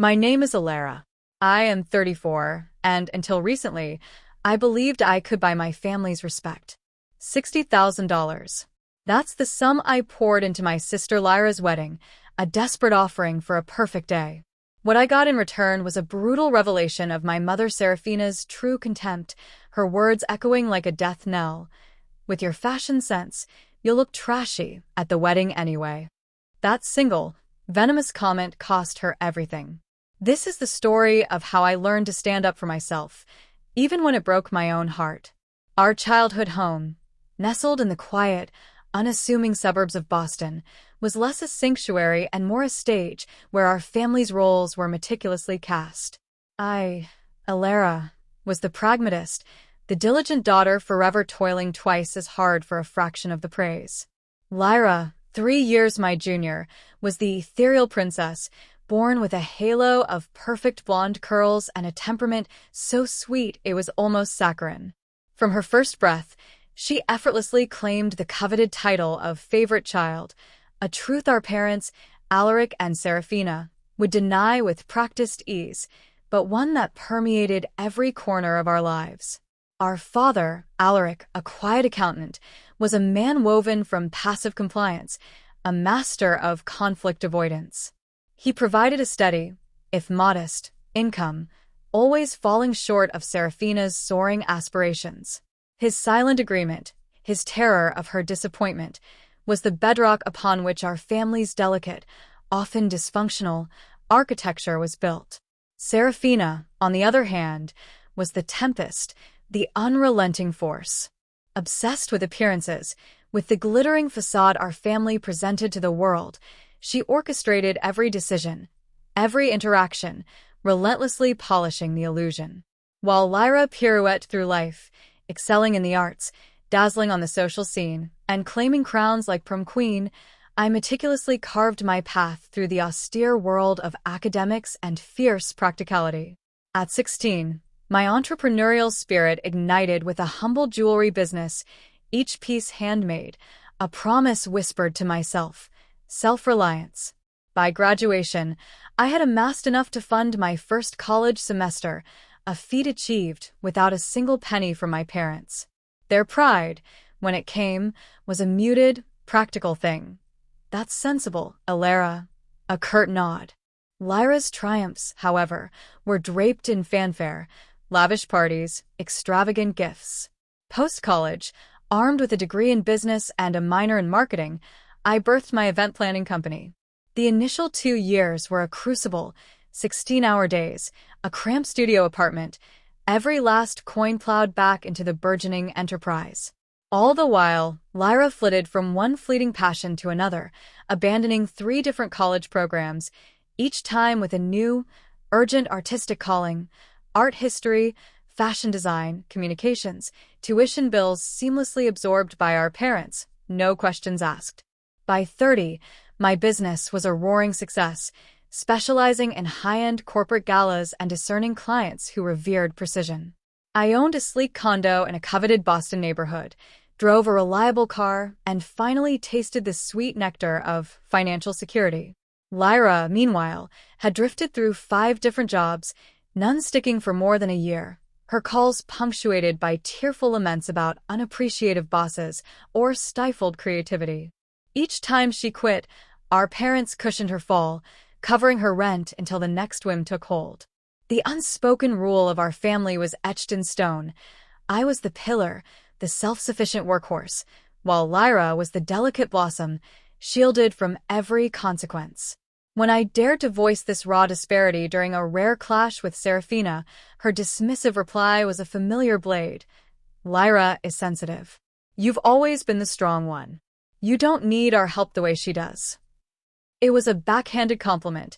My name is Alara. I am 34, and until recently, I believed I could buy my family's respect. $60,000. That's the sum I poured into my sister Lyra's wedding, a desperate offering for a perfect day. What I got in return was a brutal revelation of my mother Serafina's true contempt, her words echoing like a death knell. With your fashion sense, you'll look trashy at the wedding anyway. That single, venomous comment cost her everything. This is the story of how I learned to stand up for myself, even when it broke my own heart. Our childhood home, nestled in the quiet, unassuming suburbs of Boston, was less a sanctuary and more a stage where our family's roles were meticulously cast. I, Alara, was the pragmatist, the diligent daughter forever toiling twice as hard for a fraction of the praise. Lyra, 3 years my junior, was the ethereal princess, born with a halo of perfect blonde curls and a temperament so sweet it was almost saccharine. From her first breath, she effortlessly claimed the coveted title of favorite child, a truth our parents, Alaric and Serafina, would deny with practiced ease, but one that permeated every corner of our lives. Our father, Alaric, a quiet accountant, was a man woven from passive compliance, a master of conflict avoidance. He provided a steady, if modest, income, always falling short of Serafina's soaring aspirations. His silent agreement, his terror of her disappointment, was the bedrock upon which our family's delicate, often dysfunctional, architecture was built. Serafina, on the other hand, was the tempest, the unrelenting force. Obsessed with appearances, with the glittering facade our family presented to the world, she orchestrated every decision, every interaction, relentlessly polishing the illusion. While Lyra pirouetted through life, excelling in the arts, dazzling on the social scene, and claiming crowns like prom queen, I meticulously carved my path through the austere world of academics and fierce practicality. At 16, my entrepreneurial spirit ignited with a humble jewelry business, each piece handmade, a promise whispered to myself, self-reliance. By graduation, I had amassed enough to fund my first college semester, a feat achieved without a single penny from my parents. Their pride, when it came, was a muted, practical thing. That's sensible, Alara. A curt nod. Lyra's triumphs, however, were draped in fanfare, lavish parties, extravagant gifts. Post-college, armed with a degree in business and a minor in marketing, I birthed my event planning company. The initial 2 years were a crucible, 16-hour days, a cramped studio apartment, every last coin plowed back into the burgeoning enterprise. All the while, Lyra flitted from one fleeting passion to another, abandoning 3 different college programs, each time with a new, urgent artistic calling: art history, fashion design, communications, tuition bills seamlessly absorbed by our parents, no questions asked. By 30, my business was a roaring success, specializing in high-end corporate galas and discerning clients who revered precision. I owned a sleek condo in a coveted Boston neighborhood, drove a reliable car, and finally tasted the sweet nectar of financial security. Lyra, meanwhile, had drifted through 5 different jobs, none sticking for more than a year, her calls punctuated by tearful laments about unappreciative bosses or stifled creativity. Each time she quit, our parents cushioned her fall, covering her rent until the next whim took hold. The unspoken rule of our family was etched in stone. I was the pillar, the self-sufficient workhorse, while Lyra was the delicate blossom, shielded from every consequence. When I dared to voice this raw disparity during a rare clash with Serafina, her dismissive reply was a familiar blade. Lyra is sensitive. You've always been the strong one. You don't need our help the way she does. It was a backhanded compliment,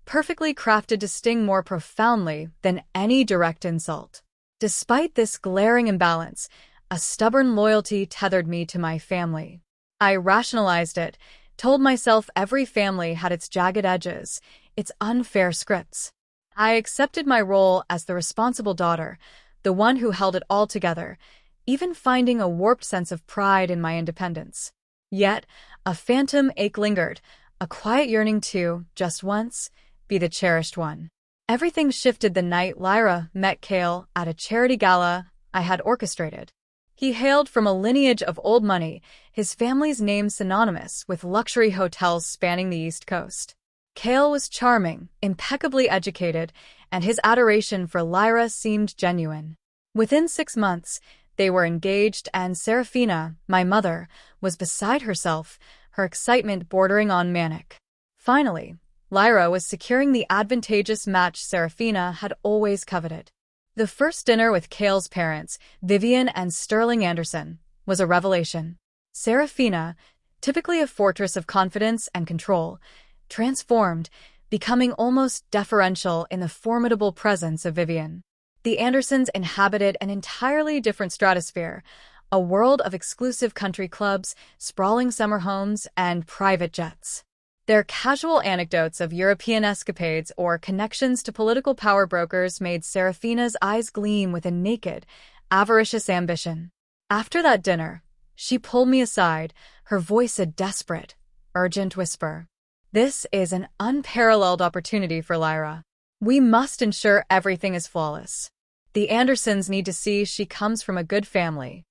perfectly crafted to sting more profoundly than any direct insult. Despite this glaring imbalance, a stubborn loyalty tethered me to my family. I rationalized it, told myself every family had its jagged edges, its unfair scripts. I accepted my role as the responsible daughter, the one who held it all together, even finding a warped sense of pride in my independence. Yet, a phantom ache lingered, a quiet yearning to, just once, be the cherished one. Everything shifted the night Lyra met Cale at a charity gala I had orchestrated. He hailed from a lineage of old money, his family's name synonymous with luxury hotels spanning the East Coast. Cale was charming, impeccably educated, and his adoration for Lyra seemed genuine. Within 6 months, they were engaged, and Serafina, my mother, was beside herself, her excitement bordering on manic. Finally, Lyra was securing the advantageous match Serafina had always coveted. The first dinner with Cale's parents, Vivian and Sterling Anderson, was a revelation. Serafina, typically a fortress of confidence and control, transformed, becoming almost deferential in the formidable presence of Vivian. The Andersons inhabited an entirely different stratosphere, a world of exclusive country clubs, sprawling summer homes, and private jets. Their casual anecdotes of European escapades or connections to political power brokers made Serafina's eyes gleam with a naked, avaricious ambition. After that dinner, she pulled me aside, her voice a desperate, urgent whisper. "This is an unparalleled opportunity for Lyra. We must ensure everything is flawless. The Andersons need to see she comes from a good family."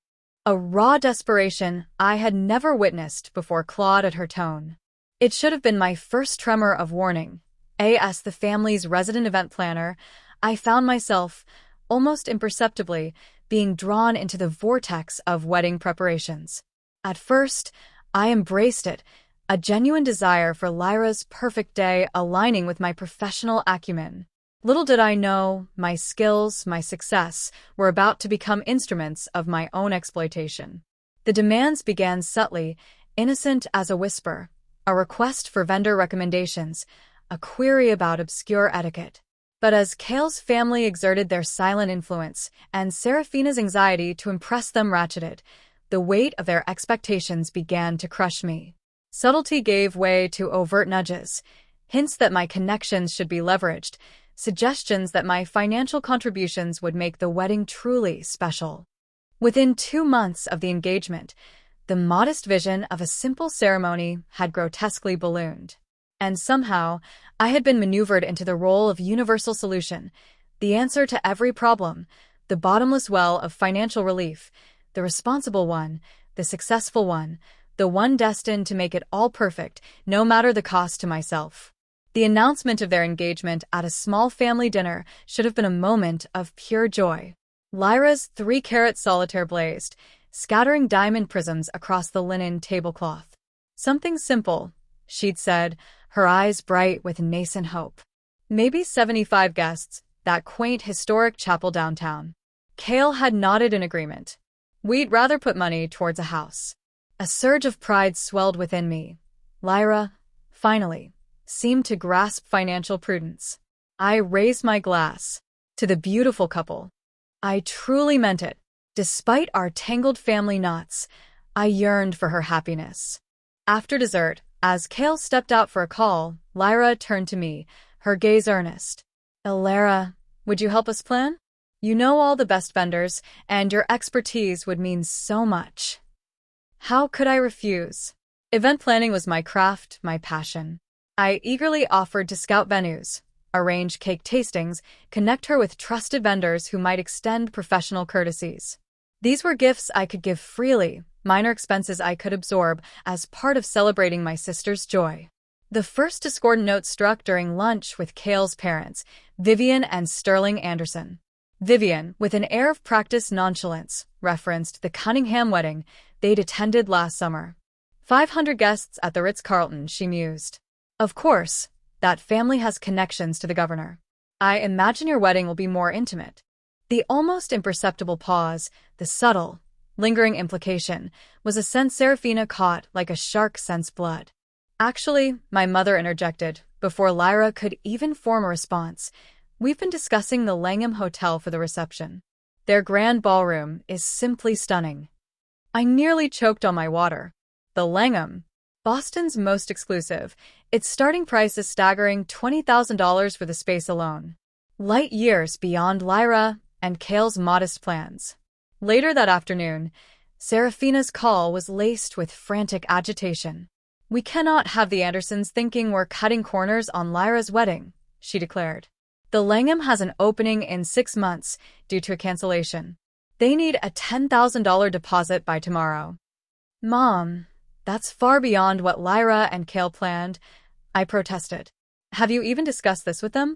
A raw desperation I had never witnessed before clawed at her tone. It should have been my first tremor of warning. As the family's resident event planner, I found myself, almost imperceptibly, being drawn into the vortex of wedding preparations. At first, I embraced it, a genuine desire for Lyra's perfect day aligning with my professional acumen. Little did I know, my skills, my success, were about to become instruments of my own exploitation. The demands began subtly, innocent as a whisper. A request for vendor recommendations, a query about obscure etiquette. But as Cale's family exerted their silent influence, and Serafina's anxiety to impress them ratcheted, the weight of their expectations began to crush me. Subtlety gave way to overt nudges, hints that my connections should be leveraged, suggestions that my financial contributions would make the wedding truly special. Within 2 months of the engagement, the modest vision of a simple ceremony had grotesquely ballooned. And somehow, I had been maneuvered into the role of universal solution, the answer to every problem, the bottomless well of financial relief, the responsible one, the successful one, the one destined to make it all perfect, no matter the cost to myself. The announcement of their engagement at a small family dinner should have been a moment of pure joy. Lyra's 3-carat solitaire blazed, scattering diamond prisms across the linen tablecloth. "Something simple," she'd said, her eyes bright with nascent hope. "Maybe 75 guests, that quaint historic chapel downtown." Cale had nodded in agreement. "We'd rather put money towards a house." A surge of pride swelled within me. Lyra, finally, seemed to grasp financial prudence. I raised my glass to the beautiful couple. I truly meant it. Despite our tangled family knots, I yearned for her happiness. After dessert, as Cale stepped out for a call, Lyra turned to me, her gaze earnest. "Ilara, would you help us plan? You know all the best vendors, and your expertise would mean so much." How could I refuse? Event planning was my craft, my passion. I eagerly offered to scout venues, arrange cake tastings, connect her with trusted vendors who might extend professional courtesies. These were gifts I could give freely, minor expenses I could absorb as part of celebrating my sister's joy. The first discordant note struck during lunch with Cale's parents, Vivian and Sterling Anderson. Vivian, with an air of practiced nonchalance, referenced the Cunningham wedding they'd attended last summer. 500 guests at the Ritz-Carlton, she mused. "Of course, that family has connections to the governor. I imagine your wedding will be more intimate." The almost imperceptible pause, the subtle, lingering implication, was a sense Serafina caught like a shark scents blood. "Actually," my mother interjected, before Lyra could even form a response, "we've been discussing the Langham Hotel for the reception. Their grand ballroom is simply stunning." I nearly choked on my water. The Langham, Boston's most exclusive, its starting price is staggering $20,000 for the space alone. Light years beyond Lyra and Cale's modest plans. Later that afternoon, Serafina's call was laced with frantic agitation. "We cannot have the Andersons thinking we're cutting corners on Lyra's wedding," she declared. The Langham has an opening in 6 months due to a cancellation. They need a $10,000 deposit by tomorrow. Mom, that's far beyond what Lyra and Cale planned, I protested. Have you even discussed this with them?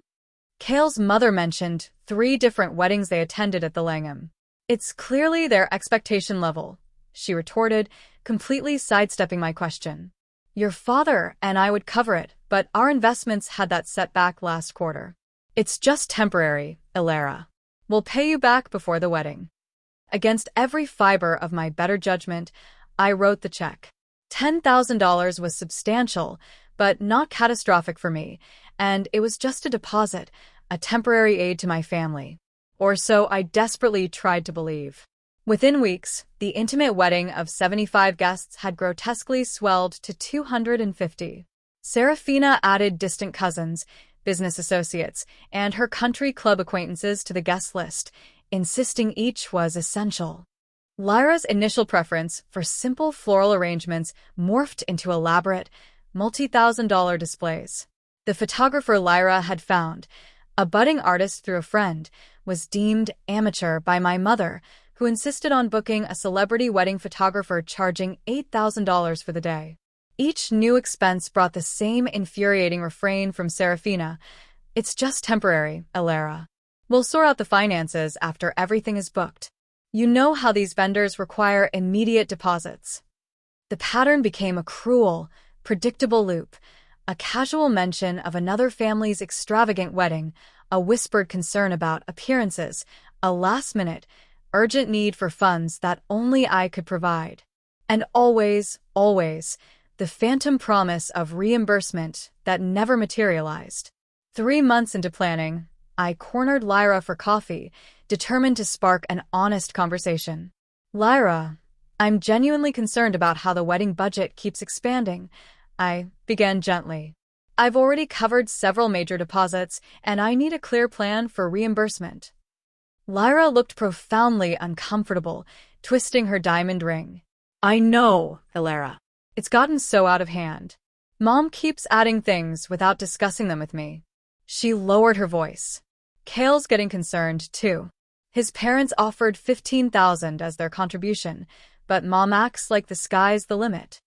Cale's mother mentioned 3 different weddings they attended at the Langham. It's clearly their expectation level, she retorted, completely sidestepping my question. Your father and I would cover it, but our investments had that setback last quarter. It's just temporary, Ilara. We'll pay you back before the wedding. Against every fiber of my better judgment, I wrote the check. $10,000 was substantial, but not catastrophic for me, and it was just a deposit, a temporary aid to my family. Or so I desperately tried to believe. Within weeks, the intimate wedding of 75 guests had grotesquely swelled to 250. Serafina added distant cousins, business associates, and her country club acquaintances to the guest list, insisting each was essential. Lyra's initial preference for simple floral arrangements morphed into elaborate, multi-thousand-dollar displays. The photographer Lyra had found, a budding artist through a friend, was deemed amateur by my mother, who insisted on booking a celebrity wedding photographer charging $8,000 for the day. Each new expense brought the same infuriating refrain from Serafina. It's just temporary, Ilara. We'll sort out the finances after everything is booked. You know how these vendors require immediate deposits. The pattern became a cruel, predictable loop. A casual mention of another family's extravagant wedding, a whispered concern about appearances, a last-minute, urgent need for funds that only I could provide. And always, the phantom promise of reimbursement that never materialized. 3 months into planning, I cornered Lyra for coffee, determined to spark an honest conversation. Lyra, I'm genuinely concerned about how the wedding budget keeps expanding, I began gently. I've already covered several major deposits, and I need a clear plan for reimbursement. Lyra looked profoundly uncomfortable, twisting her diamond ring. I know, Ilara. It's gotten so out of hand. Mom keeps adding things without discussing them with me. She lowered her voice. Cale's getting concerned, too. His parents offered $15,000 as their contribution, but Mom acts like the sky's the limit.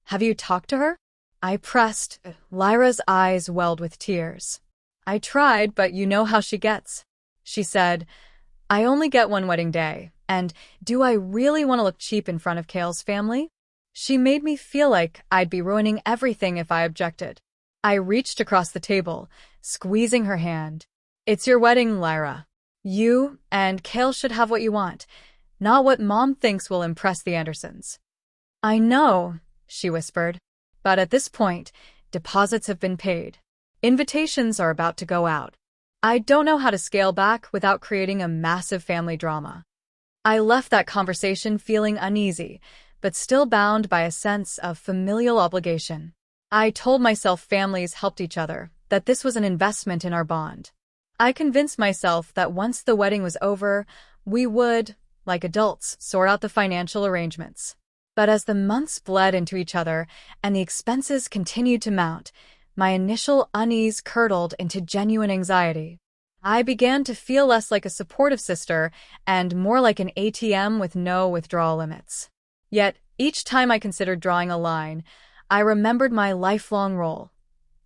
Have you talked to her? I pressed. Lyra's eyes welled with tears. I tried, but you know how she gets. She said, I only get one wedding day, and do I really want to look cheap in front of Cale's family? She made me feel like I'd be ruining everything if I objected. I reached across the table, squeezing her hand. It's your wedding, Lyra. You and Cale should have what you want, not what Mom thinks will impress the Andersons. I know, she whispered, but at this point, deposits have been paid. Invitations are about to go out. I don't know how to scale back without creating a massive family drama. I left that conversation feeling uneasy, but still bound by a sense of familial obligation. I told myself families helped each other, that this was an investment in our bond. I convinced myself that once the wedding was over, we would, like adults, sort out the financial arrangements. But as the months bled into each other and the expenses continued to mount, my initial unease curdled into genuine anxiety. I began to feel less like a supportive sister and more like an ATM with no withdrawal limits. Yet, each time I considered drawing a line, I remembered my lifelong role.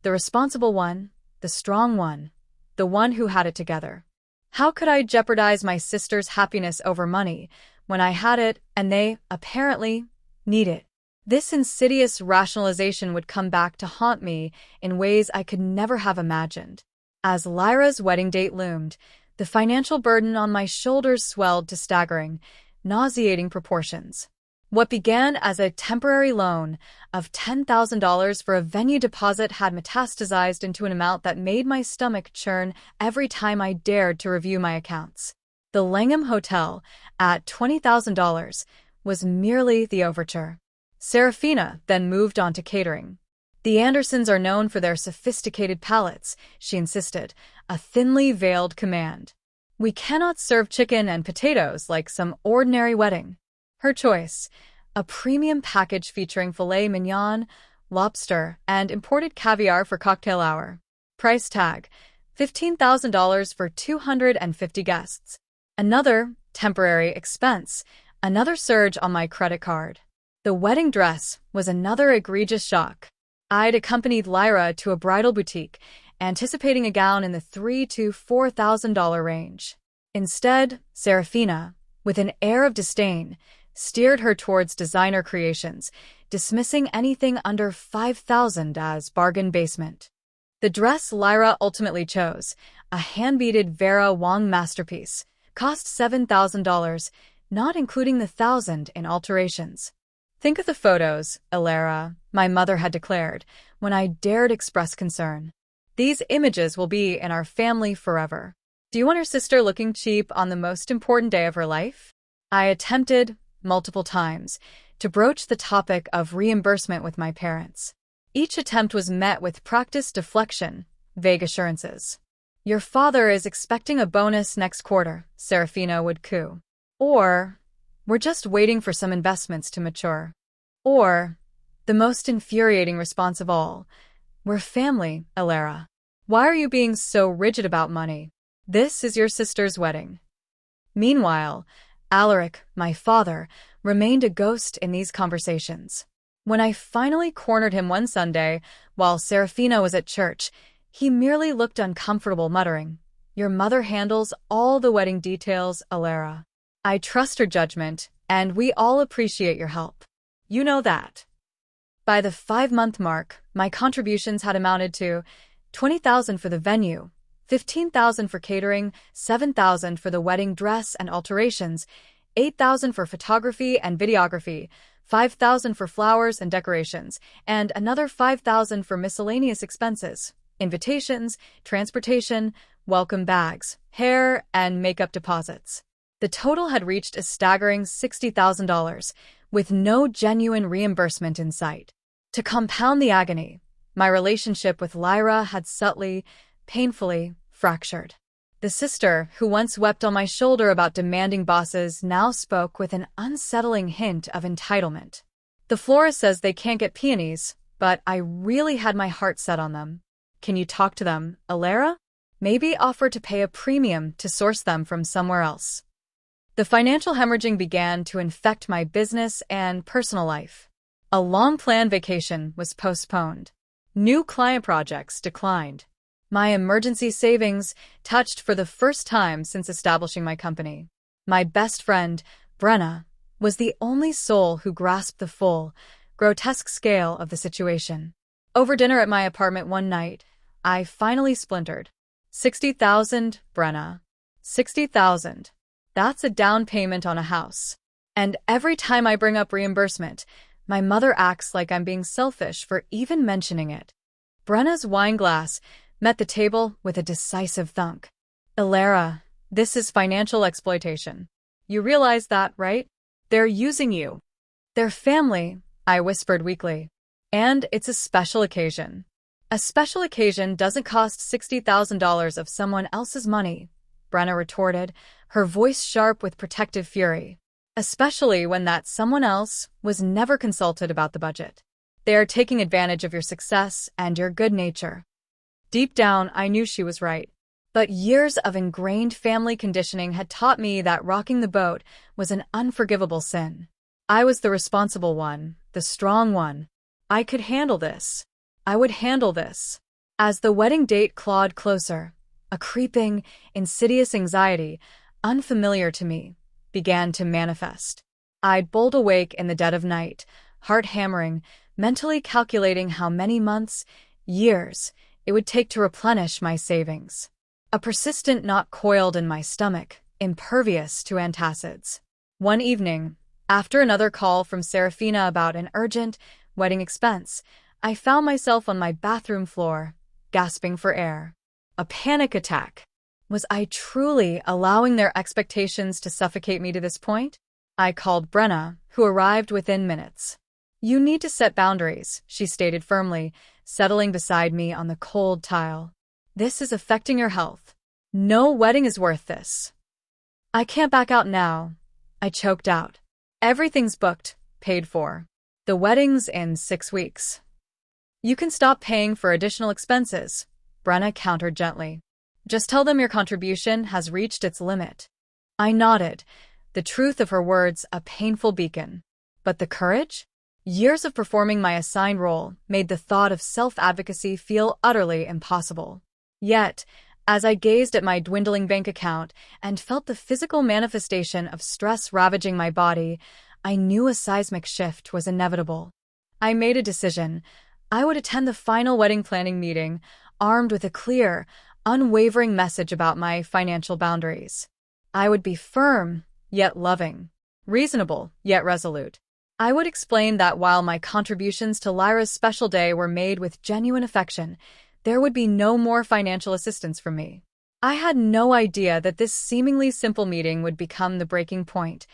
The responsible one, the strong one, the one who had it together. How could I jeopardize my sister's happiness over money when I had it and they, apparently, need it? This insidious rationalization would come back to haunt me in ways I could never have imagined. As Lyra's wedding date loomed, the financial burden on my shoulders swelled to staggering, nauseating proportions. What began as a temporary loan of $10,000 for a venue deposit had metastasized into an amount that made my stomach churn every time I dared to review my accounts. The Langham Hotel, at $20,000, was merely the overture. Serafina then moved on to catering. The Andersons are known for their sophisticated palates, she insisted, a thinly veiled command. We cannot serve chicken and potatoes like some ordinary wedding. Her choice, a premium package featuring filet mignon, lobster, and imported caviar for cocktail hour. Price tag, $15,000 for 250 guests. Another temporary expense, another surge on my credit card. The wedding dress was another egregious shock. I'd accompanied Lyra to a bridal boutique, anticipating a gown in the $3,000 to $4,000 range. Instead, Serafina, with an air of disdain, steered her towards designer creations, dismissing anything under $5,000 as bargain basement. The dress Lyra ultimately chose, a hand-beaded Vera Wang masterpiece, cost $7,000, not including the $1,000 in alterations. Think of the photos, Alara, my mother had declared, when I dared express concern. These images will be in our family forever. Do you want her sister looking cheap on the most important day of her life? I attempted, multiple times, to broach the topic of reimbursement with my parents. Each attempt was met with practiced deflection, vague assurances. Your father is expecting a bonus next quarter, Serafina would coo. Or, we're just waiting for some investments to mature. Or, the most infuriating response of all, we're family, Alara. Why are you being so rigid about money? This is your sister's wedding. Meanwhile, Alaric, my father, remained a ghost in these conversations. When I finally cornered him one Sunday, while Serafina was at church, he merely looked uncomfortable, muttering, "Your mother handles all the wedding details, Alara. I trust her judgment, and we all appreciate your help. You know that." By the 5-month mark, my contributions had amounted to $20,000 for the venue, $15,000 for catering, $7,000 for the wedding dress and alterations, $8,000 for photography and videography, $5,000 for flowers and decorations, and another $5,000 for miscellaneous expenses, invitations, transportation, welcome bags, hair, and makeup deposits. The total had reached a staggering $60,000, with no genuine reimbursement in sight. To compound the agony, my relationship with Lyra had subtly, painfully fractured. The sister, who once wept on my shoulder about demanding bosses, now spoke with an unsettling hint of entitlement. The florist says they can't get peonies, but I really had my heart set on them. Can you talk to them, Alara? Maybe offer to pay a premium to source them from somewhere else. The financial hemorrhaging began to infect my business and personal life. A long-planned vacation was postponed. New client projects declined. My emergency savings touched for the first time since establishing my company. My best friend, Brenna, was the only soul who grasped the full, grotesque scale of the situation. Over dinner at my apartment one night, I finally splintered. $60,000, Brenna. $60,000. That's a down payment on a house. And every time I bring up reimbursement, my mother acts like I'm being selfish for even mentioning it. Brenna's wine glass met the table with a decisive thunk. Alara, this is financial exploitation. You realize that, right? They're using you. They're family, I whispered weakly. And it's a special occasion. A special occasion doesn't cost $60,000 of someone else's money, Brenna retorted, her voice sharp with protective fury. Especially when that someone else was never consulted about the budget. They are taking advantage of your success and your good nature. Deep down, I knew she was right. But years of ingrained family conditioning had taught me that rocking the boat was an unforgivable sin. I was the responsible one, the strong one. I could handle this. I would handle this. As the wedding date clawed closer, a creeping, insidious anxiety, unfamiliar to me, began to manifest. I'd bolt awake in the dead of night, heart hammering, mentally calculating how many months, years, it would take to replenish my savings. A persistent knot coiled in my stomach, impervious to antacids. One evening, after another call from Serafina about an urgent wedding expense, I found myself on my bathroom floor, gasping for air. A panic attack. Was I truly allowing their expectations to suffocate me to this point? I called Brenna, who arrived within minutes. You need to set boundaries, she stated firmly, settling beside me on the cold tile. This is affecting your health. No wedding is worth this. I can't back out now, I choked out. Everything's booked, paid for. The wedding's in 6 weeks. You can stop paying for additional expenses, Brenna countered gently. Just tell them your contribution has reached its limit. I nodded, the truth of her words a painful beacon. But the courage? Years of performing my assigned role made the thought of self-advocacy feel utterly impossible. Yet, as I gazed at my dwindling bank account and felt the physical manifestation of stress ravaging my body, I knew a seismic shift was inevitable. I made a decision. I would attend the final wedding planning meeting, armed with a clear, unwavering message about my financial boundaries. I would be firm, yet loving, reasonable, yet resolute. I would explain that while my contributions to Lyra's special day were made with genuine affection, there would be no more financial assistance from me. I had no idea that this seemingly simple meeting would become the breaking point,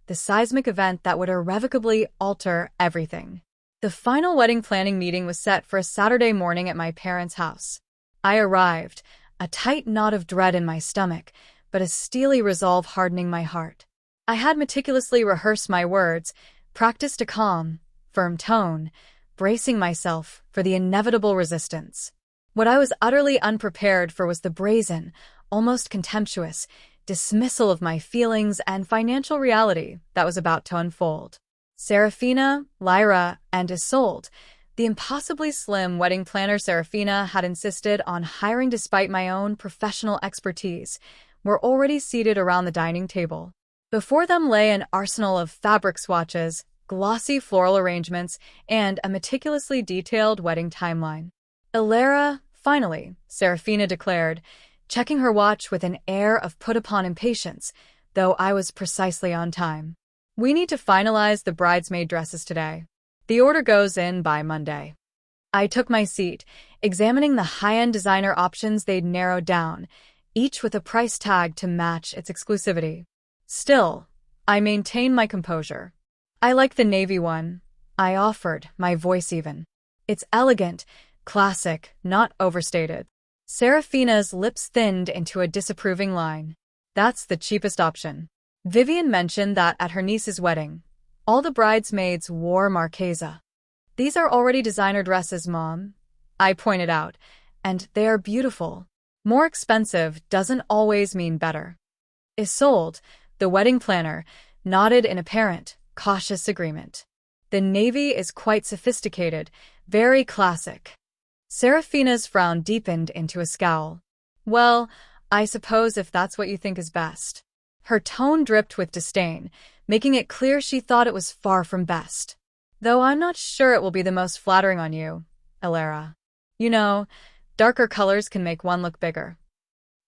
the seismic event that would irrevocably alter everything. The final wedding planning meeting was set for a Saturday morning at my parents' house. I arrived, a tight knot of dread in my stomach, but a steely resolve hardening my heart. I had meticulously rehearsed my words, practiced a calm, firm tone, bracing myself for the inevitable resistance. What I was utterly unprepared for was the brazen, almost contemptuous, dismissal of my feelings and financial reality that was about to unfold. Serafina, Lyra, and Isolde, the impossibly slim wedding planner Serafina had insisted on hiring despite my own professional expertise, were already seated around the dining table. Before them lay an arsenal of fabric swatches, glossy floral arrangements, and a meticulously detailed wedding timeline. Ilera, finally, Serafina declared, checking her watch with an air of put-upon impatience, though I was precisely on time. We need to finalize the bridesmaid dresses today. The order goes in by Monday. I took my seat, examining the high-end designer options they'd narrowed down, each with a price tag to match its exclusivity. Still, I maintained my composure. I like the navy one, I offered, my voice even. It's elegant, classic, not overstated. Serafina's lips thinned into a disapproving line. That's the cheapest option. Vivian mentioned that at her niece's wedding, all the bridesmaids wore Marchesa. These are already designer dresses, Mom, I pointed out, and they are beautiful. More expensive doesn't always mean better. Isolde, the wedding planner, nodded in apparent, cautious agreement. The navy is quite sophisticated, very classic. Serafina's frown deepened into a scowl. Well, I suppose if that's what you think is best. Her tone dripped with disdain, making it clear she thought it was far from best. Though I'm not sure it will be the most flattering on you, Ilera. You know, darker colors can make one look bigger.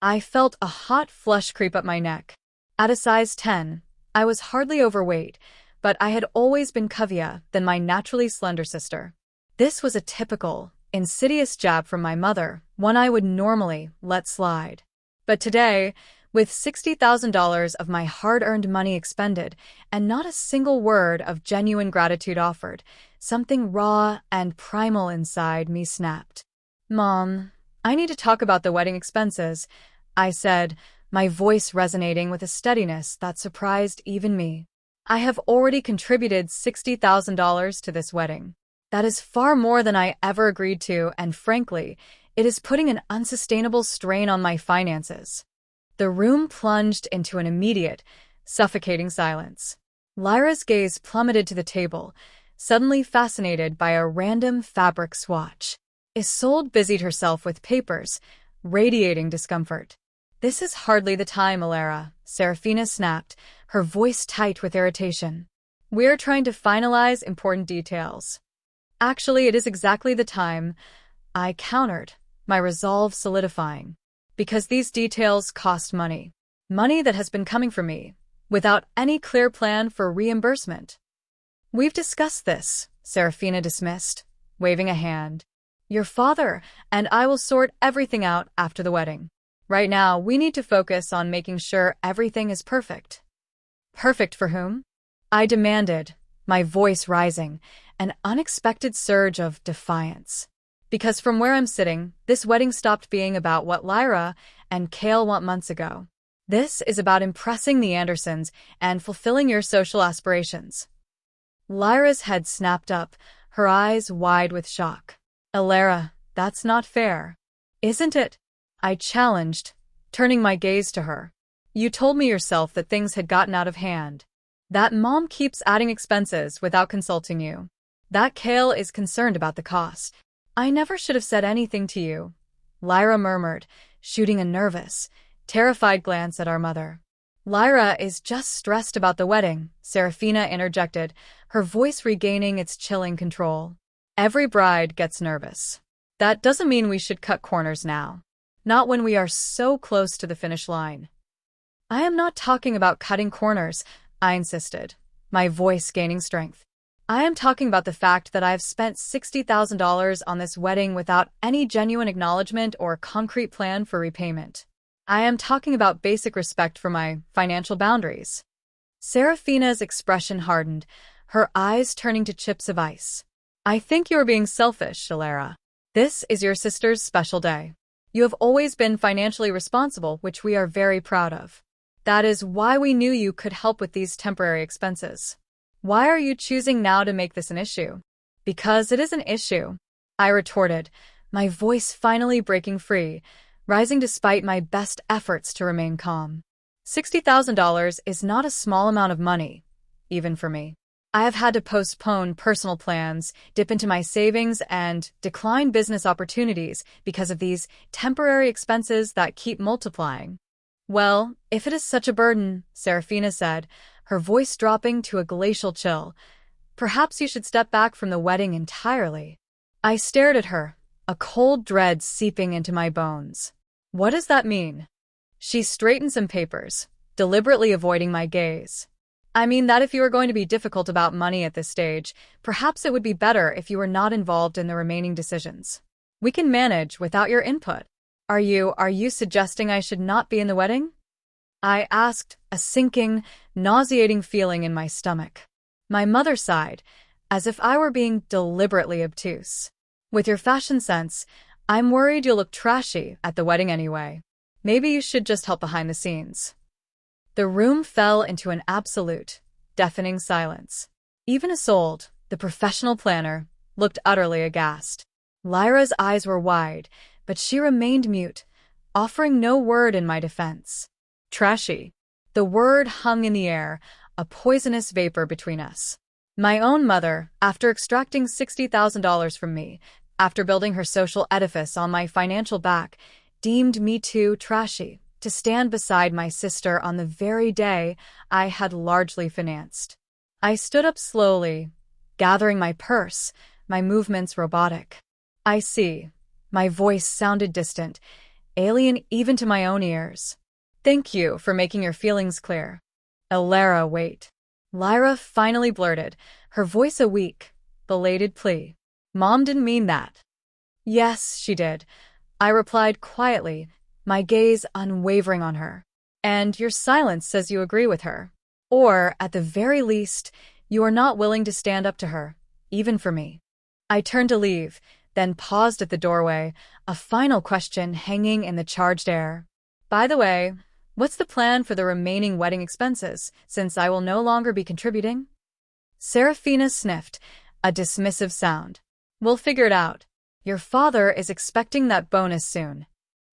I felt a hot flush creep up my neck. At a size 10, I was hardly overweight, but I had always been curvier than my naturally slender sister. This was a typical, insidious jab from my mother, one I would normally let slide. But today, with $60,000 of my hard-earned money expended and not a single word of genuine gratitude offered, something raw and primal inside me snapped. Mom, I need to talk about the wedding expenses, I said, my voice resonating with a steadiness that surprised even me. I have already contributed $60,000 to this wedding. That is far more than I ever agreed to, and frankly, it is putting an unsustainable strain on my finances. The room plunged into an immediate, suffocating silence. Lyra's gaze plummeted to the table, suddenly fascinated by a random fabric swatch. Isolde busied herself with papers, radiating discomfort. This is hardly the time, Ilera, Serafina snapped, her voice tight with irritation. We're trying to finalize important details. Actually, it is exactly the time, I countered, my resolve solidifying. Because these details cost money. Money that has been coming from me, without any clear plan for reimbursement. We've discussed this, Serafina dismissed, waving a hand. Your father and I will sort everything out after the wedding. Right now, we need to focus on making sure everything is perfect. Perfect for whom? I demanded, my voice rising, an unexpected surge of defiance. Because from where I'm sitting, this wedding stopped being about what Lyra and Cale want months ago. This is about impressing the Andersons and fulfilling your social aspirations. Lyra's head snapped up, her eyes wide with shock. Ilera, that's not fair. Isn't it? I challenged, turning my gaze to her. You told me yourself that things had gotten out of hand. That mom keeps adding expenses without consulting you. That Kale is concerned about the cost. I never should have said anything to you, Lyra murmured, shooting a nervous, terrified glance at our mother. Lyra is just stressed about the wedding, Serafina interjected, her voice regaining its chilling control. Every bride gets nervous. That doesn't mean we should cut corners now. Not when we are so close to the finish line. I am not talking about cutting corners, I insisted, my voice gaining strength. I am talking about the fact that I have spent $60,000 on this wedding without any genuine acknowledgement or concrete plan for repayment. I am talking about basic respect for my financial boundaries. Serafina's expression hardened, her eyes turning to chips of ice. I think you are being selfish, Shalera. This is your sister's special day. You have always been financially responsible, which we are very proud of. That is why we knew you could help with these temporary expenses. Why are you choosing now to make this an issue? Because it is an issue, I retorted, my voice finally breaking free, rising despite my best efforts to remain calm. $60,000 is not a small amount of money, even for me. I have had to postpone personal plans, dip into my savings, and decline business opportunities because of these temporary expenses that keep multiplying. Well, if it is such a burden, Serafina said, her voice dropping to a glacial chill, perhaps you should step back from the wedding entirely. I stared at her, a cold dread seeping into my bones. What does that mean? She straightened some papers, deliberately avoiding my gaze. I mean that if you are going to be difficult about money at this stage, perhaps it would be better if you were not involved in the remaining decisions. We can manage without your input. Are you suggesting I should not be in the wedding? I asked, a sinking, nauseating feeling in my stomach. My mother sighed, as if I were being deliberately obtuse. With your fashion sense, I'm worried you'll look trashy at the wedding anyway. Maybe you should just help behind the scenes. The room fell into an absolute, deafening silence. Even Isolde, the professional planner, looked utterly aghast. Lyra's eyes were wide, but she remained mute, offering no word in my defense. Trashy. The word hung in the air, a poisonous vapor between us. My own mother, after extracting $60,000 from me, after building her social edifice on my financial back, deemed me too trashy to stand beside my sister on the very day I had largely financed. I stood up slowly, gathering my purse, my movements robotic. I see. My voice sounded distant, alien even to my own ears. Thank you for making your feelings clear. Elara, wait. Lyra finally blurted, her voice a weak, belated plea. Mom didn't mean that. Yes, she did, I replied quietly, my gaze unwavering on her. And your silence says you agree with her. Or, at the very least, you are not willing to stand up to her, even for me. I turned to leave, then paused at the doorway, a final question hanging in the charged air. By the way, what's the plan for the remaining wedding expenses, since I will no longer be contributing? Serafina sniffed, a dismissive sound. We'll figure it out. Your father is expecting that bonus soon.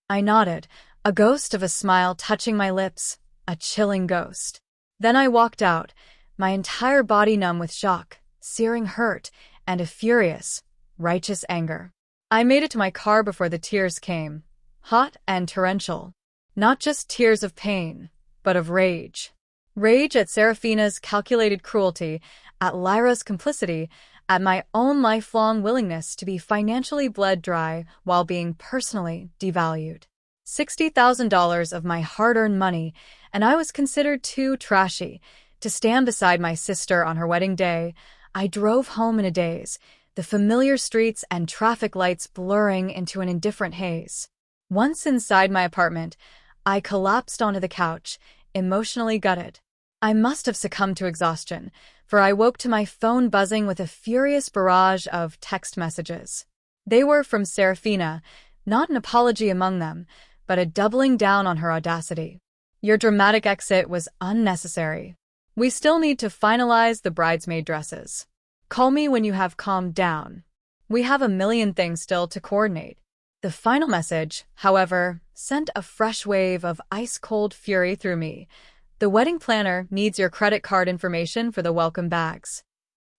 I nodded, a ghost of a smile touching my lips, a chilling ghost. Then I walked out, my entire body numb with shock, searing hurt, and a furious, righteous anger. I made it to my car before the tears came, hot and torrential. Not just tears of pain, but of rage. Rage at Serafina's calculated cruelty, at Lyra's complicity, at my own lifelong willingness to be financially bled dry while being personally devalued. $60,000 of my hard-earned money, and I was considered too trashy to stand beside my sister on her wedding day. I drove home in a daze, the familiar streets and traffic lights blurring into an indifferent haze. Once inside my apartment, I collapsed onto the couch, emotionally gutted. I must have succumbed to exhaustion, for I woke to my phone buzzing with a furious barrage of text messages. They were from Serafina, not an apology among them, but a doubling down on her audacity. Your dramatic exit was unnecessary. We still need to finalize the bridesmaid dresses. Call me when you have calmed down. We have a million things still to coordinate. The final message, however, sent a fresh wave of ice-cold fury through me. The wedding planner needs your credit card information for the welcome bags.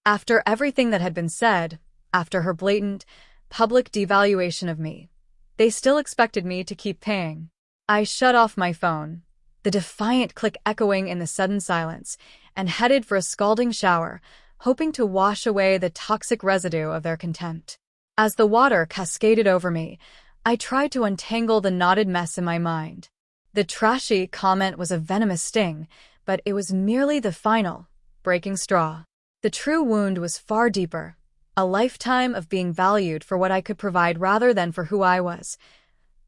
After everything that had been said, after her blatant, public devaluation of me, they still expected me to keep paying. I shut off my phone, the defiant click echoing in the sudden silence, and headed for a scalding shower, hoping to wash away the toxic residue of their contempt. As the water cascaded over me, I tried to untangle the knotted mess in my mind. The trashy comment was a venomous sting, but it was merely the final, breaking straw. The true wound was far deeper, a lifetime of being valued for what I could provide rather than for who I was.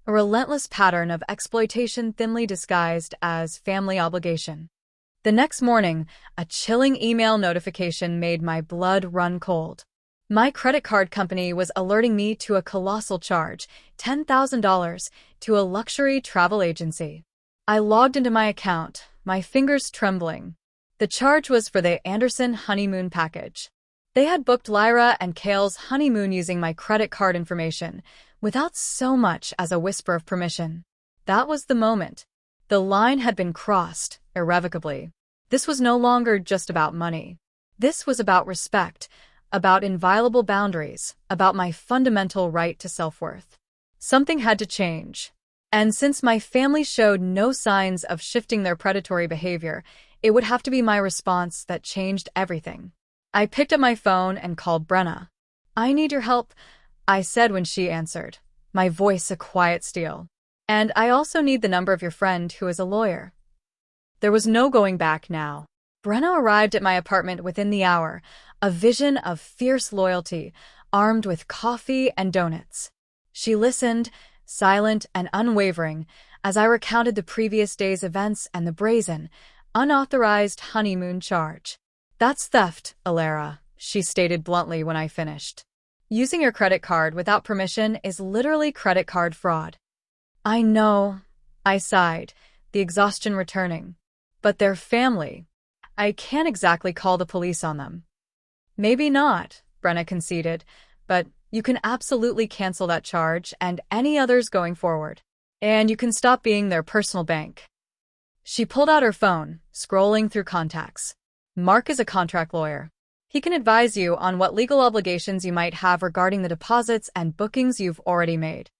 A relentless pattern of exploitation thinly disguised as family obligation. The next morning, a chilling email notification made my blood run cold. My credit card company was alerting me to a colossal charge, $10,000, to a luxury travel agency. I logged into my account, my fingers trembling. The charge was for the Anderson honeymoon package. They had booked Lyra and Kale's honeymoon using my credit card information, without so much as a whisper of permission. That was the moment. The line had been crossed, irrevocably. This was no longer just about money. This was about respect, about inviolable boundaries, about my fundamental right to self-worth. Something had to change. And since my family showed no signs of shifting their predatory behavior, it would have to be my response that changed everything. I picked up my phone and called Brenna. "I need your help," I said when she answered, my voice a quiet steel. "And I also need the number of your friend who is a lawyer." There was no going back now. Brenna arrived at my apartment within the hour, a vision of fierce loyalty, armed with coffee and donuts. She listened, silent and unwavering, as I recounted the previous day's events and the brazen, unauthorized honeymoon charge. "That's theft, Alara," she stated bluntly when I finished. "Using your credit card without permission is literally credit card fraud." "I know," I sighed, the exhaustion returning. "But their family. I can't exactly call the police on them." "Maybe not," Brenna conceded, "but you can absolutely cancel that charge and any others going forward. And you can stop being their personal bank." She pulled out her phone, scrolling through contacts. "Mark is a contract lawyer. He can advise you on what legal obligations you might have regarding the deposits and bookings you've already made."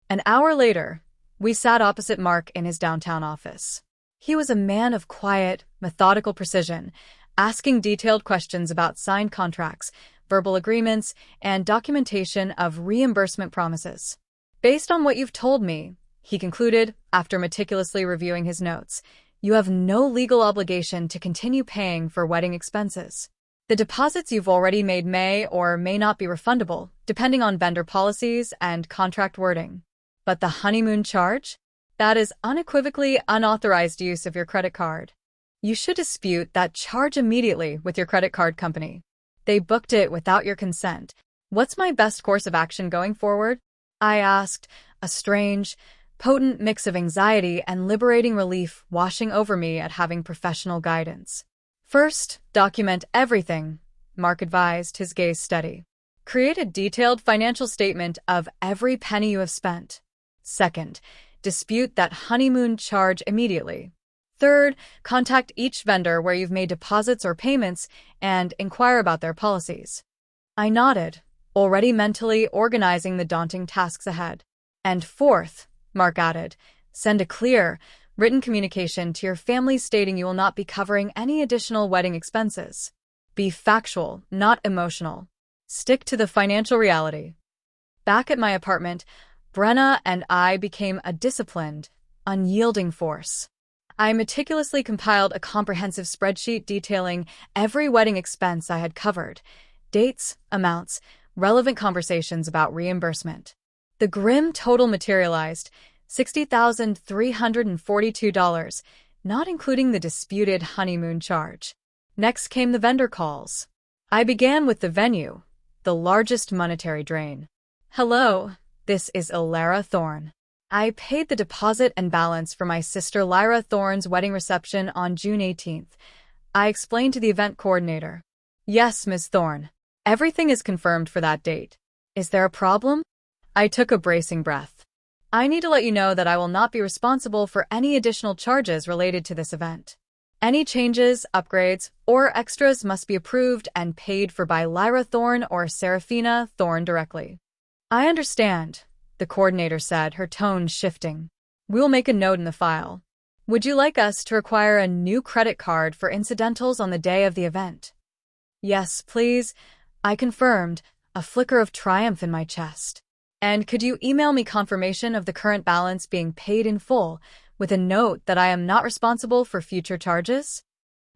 An hour later, we sat opposite Mark in his downtown office. He was a man of quiet, methodical precision, asking detailed questions about signed contracts, verbal agreements, and documentation of reimbursement promises. "Based on what you've told me," he concluded, after meticulously reviewing his notes, "you have no legal obligation to continue paying for wedding expenses. The deposits you've already made may or may not be refundable, depending on vendor policies and contract wording. But the honeymoon charge? That is unequivocally unauthorized use of your credit card. You should dispute that charge immediately with your credit card company. They booked it without your consent. What's my best course of action going forward?" I asked, a strange, potent mix of anxiety and liberating relief washing over me at having professional guidance. "First, document everything," Mark advised, his gaze steady. "Create a detailed financial statement of every penny you have spent. Second, dispute that honeymoon charge immediately. Third, contact each vendor where you've made deposits or payments and inquire about their policies." I nodded, already mentally organizing the daunting tasks ahead. "And fourth," Mark added, "send a clear, written communication to your family stating you will not be covering any additional wedding expenses. Be factual, not emotional. Stick to the financial reality." Back at my apartment, Brenna and I became a disciplined, unyielding force. I meticulously compiled a comprehensive spreadsheet detailing every wedding expense I had covered, dates, amounts, relevant conversations about reimbursement. The grim total materialized, $60,342, not including the disputed honeymoon charge. Next came the vendor calls. I began with the venue, the largest monetary drain. "Hello, this is Alara Thorne. I paid the deposit and balance for my sister Lyra Thorne's wedding reception on June 18th. I explained to the event coordinator. "Yes, Ms. Thorne. Everything is confirmed for that date. Is there a problem?" I took a bracing breath. I need to let you know that I will not be responsible for any additional charges related to this event. Any changes, upgrades, or extras must be approved and paid for by Lyra Thorne or Seraphina Thorne directly. I understand, the coordinator said, her tone shifting. We will make a note in the file. Would you like us to require a new credit card for incidentals on the day of the event? Yes, please, I confirmed, a flicker of triumph in my chest. And could you email me confirmation of the current balance being paid in full, with a note that I am not responsible for future charges?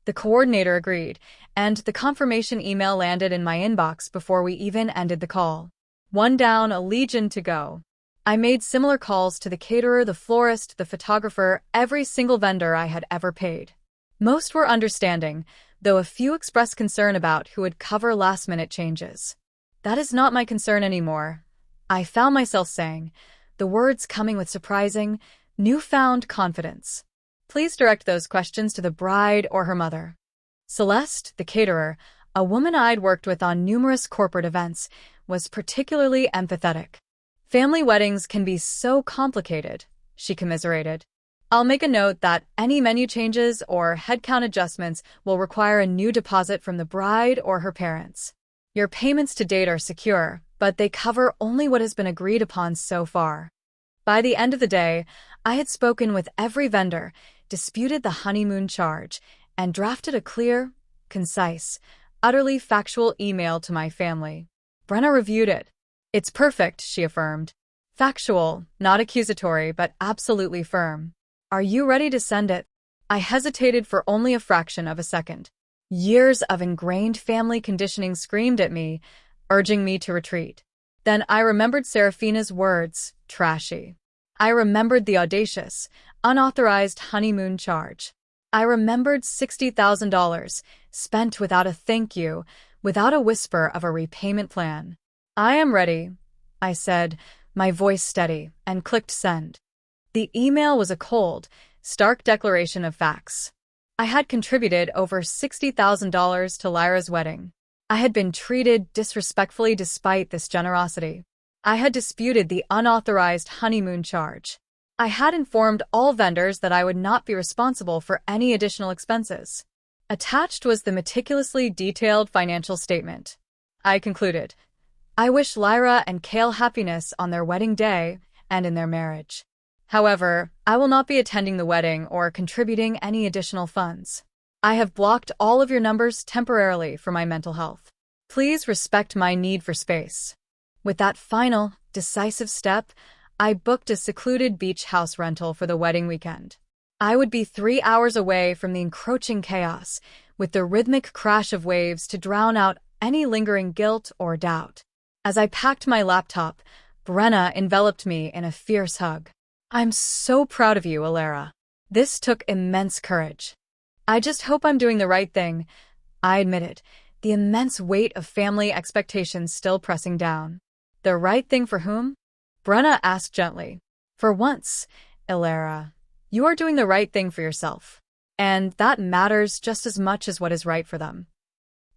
The coordinator agreed, and the confirmation email landed in my inbox before we even ended the call. One down, a legion to go. I made similar calls to the caterer, the florist, the photographer, every single vendor I had ever paid. Most were understanding, though a few expressed concern about who would cover last-minute changes. That is not my concern anymore, I found myself saying, the words coming with surprising, newfound confidence. Please direct those questions to the bride or her mother. Celeste, the caterer, a woman I'd worked with on numerous corporate events, was particularly empathetic. Family weddings can be so complicated, she commiserated. I'll make a note that any menu changes or headcount adjustments will require a new deposit from the bride or her parents. Your payments to date are secure, but they cover only what has been agreed upon so far. By the end of the day, I had spoken with every vendor, disputed the honeymoon charge, and drafted a clear, concise, utterly factual email to my family. Brenna reviewed it. It's perfect, she affirmed. Factual, not accusatory, but absolutely firm. Are you ready to send it? I hesitated for only a fraction of a second. Years of ingrained family conditioning screamed at me, urging me to retreat. Then I remembered Seraphina's words, trashy. I remembered the audacious, unauthorized honeymoon charge. I remembered $60,000, spent without a thank you, without a whisper of a repayment plan. I am ready, I said, my voice steady, and clicked send. The email was a cold, stark declaration of facts. I had contributed over $60,000 to Lyra's wedding. I had been treated disrespectfully despite this generosity. I had disputed the unauthorized honeymoon charge. I had informed all vendors that I would not be responsible for any additional expenses. Attached was the meticulously detailed financial statement. I concluded, I wish Lyra and Cale happiness on their wedding day and in their marriage. However, I will not be attending the wedding or contributing any additional funds. I have blocked all of your numbers temporarily for my mental health. Please respect my need for space. With that final, decisive step, I booked a secluded beach house rental for the wedding weekend. I would be 3 hours away from the encroaching chaos, with the rhythmic crash of waves to drown out any lingering guilt or doubt. As I packed my laptop, Brenna enveloped me in a fierce hug. I'm so proud of you, Alara. This took immense courage. I just hope I'm doing the right thing, I admitted, the immense weight of family expectations still pressing down. The right thing for whom? Brenna asked gently. For once, Alara, you are doing the right thing for yourself. And that matters just as much as what is right for them.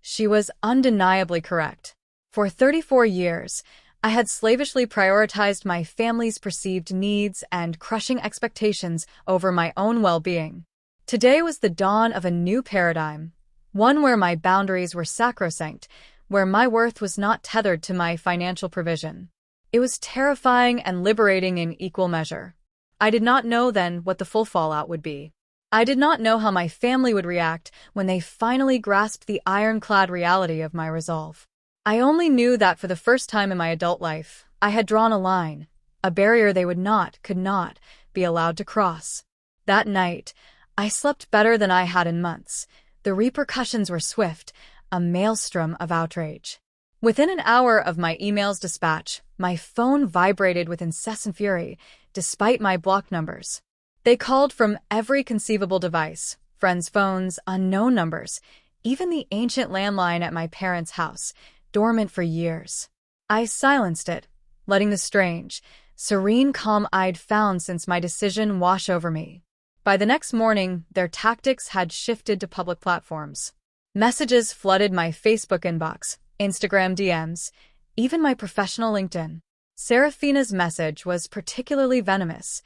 She was undeniably correct. For 34 years, I had slavishly prioritized my family's perceived needs and crushing expectations over my own well-being. Today was the dawn of a new paradigm, one where my boundaries were sacrosanct, where my worth was not tethered to my financial provision. It was terrifying and liberating in equal measure. I did not know then what the full fallout would be. I did not know how my family would react when they finally grasped the ironclad reality of my resolve. I only knew that for the first time in my adult life, I had drawn a line, a barrier they could not, be allowed to cross. That night, I slept better than I had in months. The repercussions were swift, a maelstrom of outrage. Within an hour of my email's dispatch, my phone vibrated with incessant fury, despite my block numbers. They called from every conceivable device, friends' phones, unknown numbers, even the ancient landline at my parents' house, dormant for years. I silenced it, letting the strange, serene calm I'd found since my decision wash over me. By the next morning, their tactics had shifted to public platforms. Messages flooded my Facebook inbox, Instagram DMs, even my professional LinkedIn. Serafina's message was particularly venomous.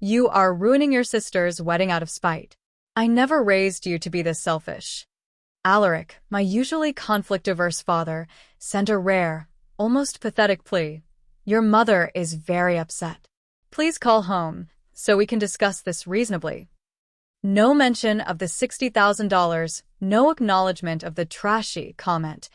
You are ruining your sister's wedding out of spite. I never raised you to be this selfish. Alaric, my usually conflict-averse father, sent a rare, almost pathetic plea. Your mother is very upset. Please call home, so we can discuss this reasonably. No mention of the $60,000, no acknowledgement of the trashy comment.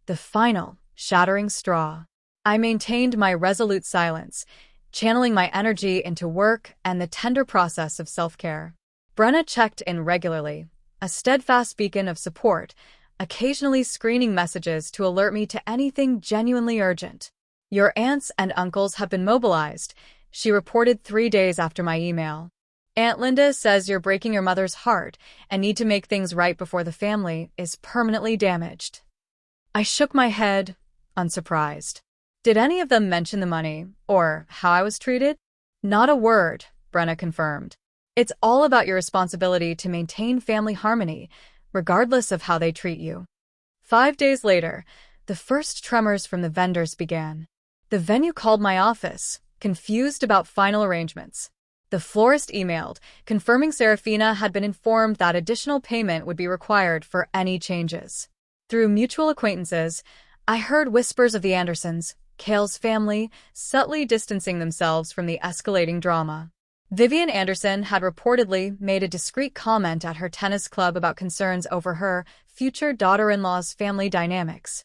The final, shattering straw. I maintained my resolute silence, channeling my energy into work and the tender process of self-care. Brenna checked in regularly, a steadfast beacon of support, occasionally screening messages to alert me to anything genuinely urgent. Your aunts and uncles have been mobilized, she reported 3 days after my email. Aunt Linda says you're breaking your mother's heart and need to make things right before the family is permanently damaged. I shook my head, unsurprised. Did any of them mention the money, or how I was treated? Not a word, Brenna confirmed. It's all about your responsibility to maintain family harmony, regardless of how they treat you. 5 days later, the first tremors from the vendors began. The venue called my office, confused about final arrangements. The florist emailed, confirming Serafina had been informed that additional payment would be required for any changes. Through mutual acquaintances, I heard whispers of the Andersons, Cale's family, subtly distancing themselves from the escalating drama. Vivian Anderson had reportedly made a discreet comment at her tennis club about concerns over her future daughter-in-law's family dynamics.